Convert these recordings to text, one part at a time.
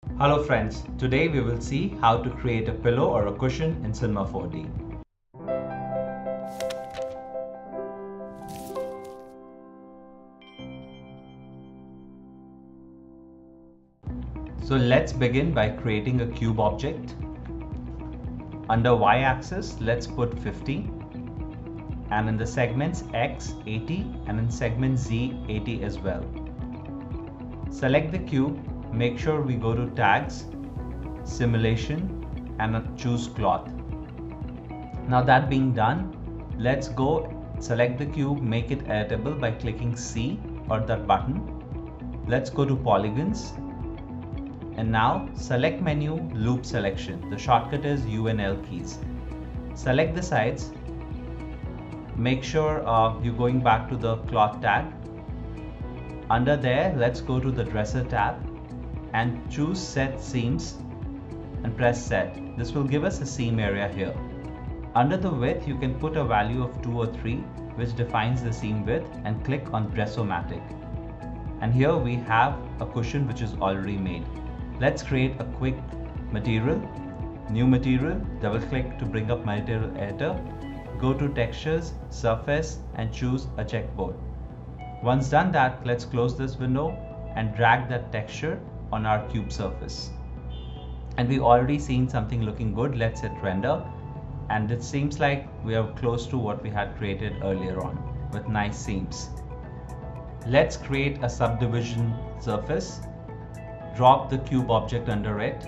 Hello friends, today we will see how to create a pillow or a cushion in Cinema 4D. So let's begin by creating a cube object. Under y-axis, let's put 50, and in the segments X 80 and in segment Z 80 as well. Select the cube. Make sure we go to tags, simulation, and choose cloth. Now that being done, let's go select the cube, make it editable by clicking C or that button. Let's go to polygons, and now select menu, loop selection. The shortcut is U and L keys. Select the sides. Make sure you're going back to the cloth tag. Under there, let's go to the dresser tab and choose set seams and press set. This will give us a seam area here. Under the width, you can put a value of 2 or 3 which defines the seam width, and click on Dressomatic. And here we have a cushion which is already made. Let's create a quick material, new material, double click to bring up material editor, go to textures, surface, and choose a checkboard. Once done that, let's close this window and drag that texture on our cube surface. And we already seen something looking good. Let's hit render, and it seems like we are close to what we had created earlier on with nice seams. Let's create a subdivision surface. Drop the cube object under it,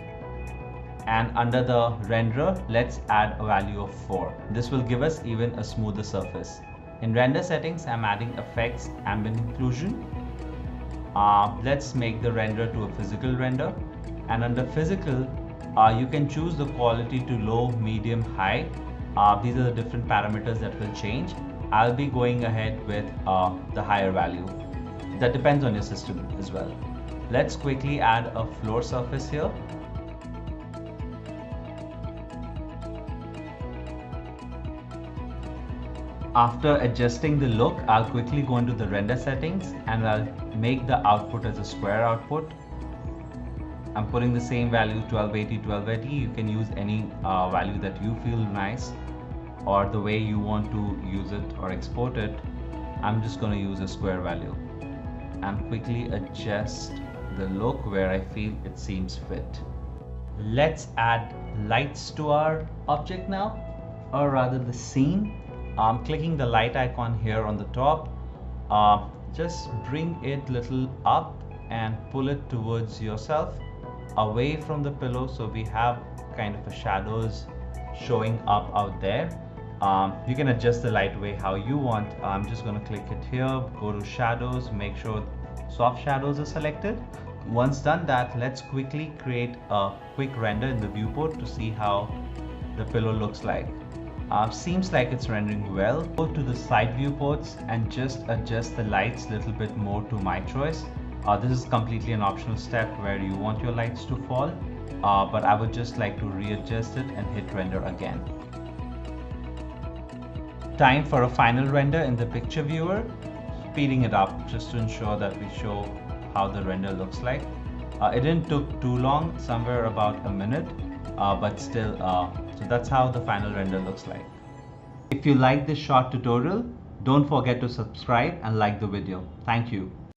and under the renderer, let's add a value of 4. This will give us even a smoother surface. In render settings, I'm adding effects, ambient occlusion. Let's make the render to a physical render, and under physical you can choose the quality to low, medium, high. These are the different parameters that will change. I'll be going ahead with the higher value. That depends on your system as well. Let's quickly add a floor surface here. After adjusting the look, I'll quickly go into the render settings and I'll make the output as a square output. I'm putting the same value 1280. You can use any value that you feel nice or the way you want to use it or export it. I'm just going to use a square value and quickly adjust the look where I feel it seems fit. Let's add lights to our object now, or rather the scene. I'm clicking the light icon here on the top. Just bring it little up and pull it towards yourself, away from the pillow, so we have kind of a shadows showing up out there. You can adjust the light way how you want. I'm just going to click it here, go to shadows, make sure soft shadows are selected. Once done that, let's quickly create a quick render in the viewport to see how the pillow looks like. Seems like it's rendering well. Go to the side viewports and just adjust the lights a little bit more to my choice. This is completely an optional step where you want your lights to fall, but I would just like to readjust it and hit render again. Time for a final render in the picture viewer. Speeding it up just to ensure that we show how the render looks like. It didn't took too long, somewhere about a minute, but still, so that's how the final render looks like. If you like this short tutorial, don't forget to subscribe and like the video. Thank you.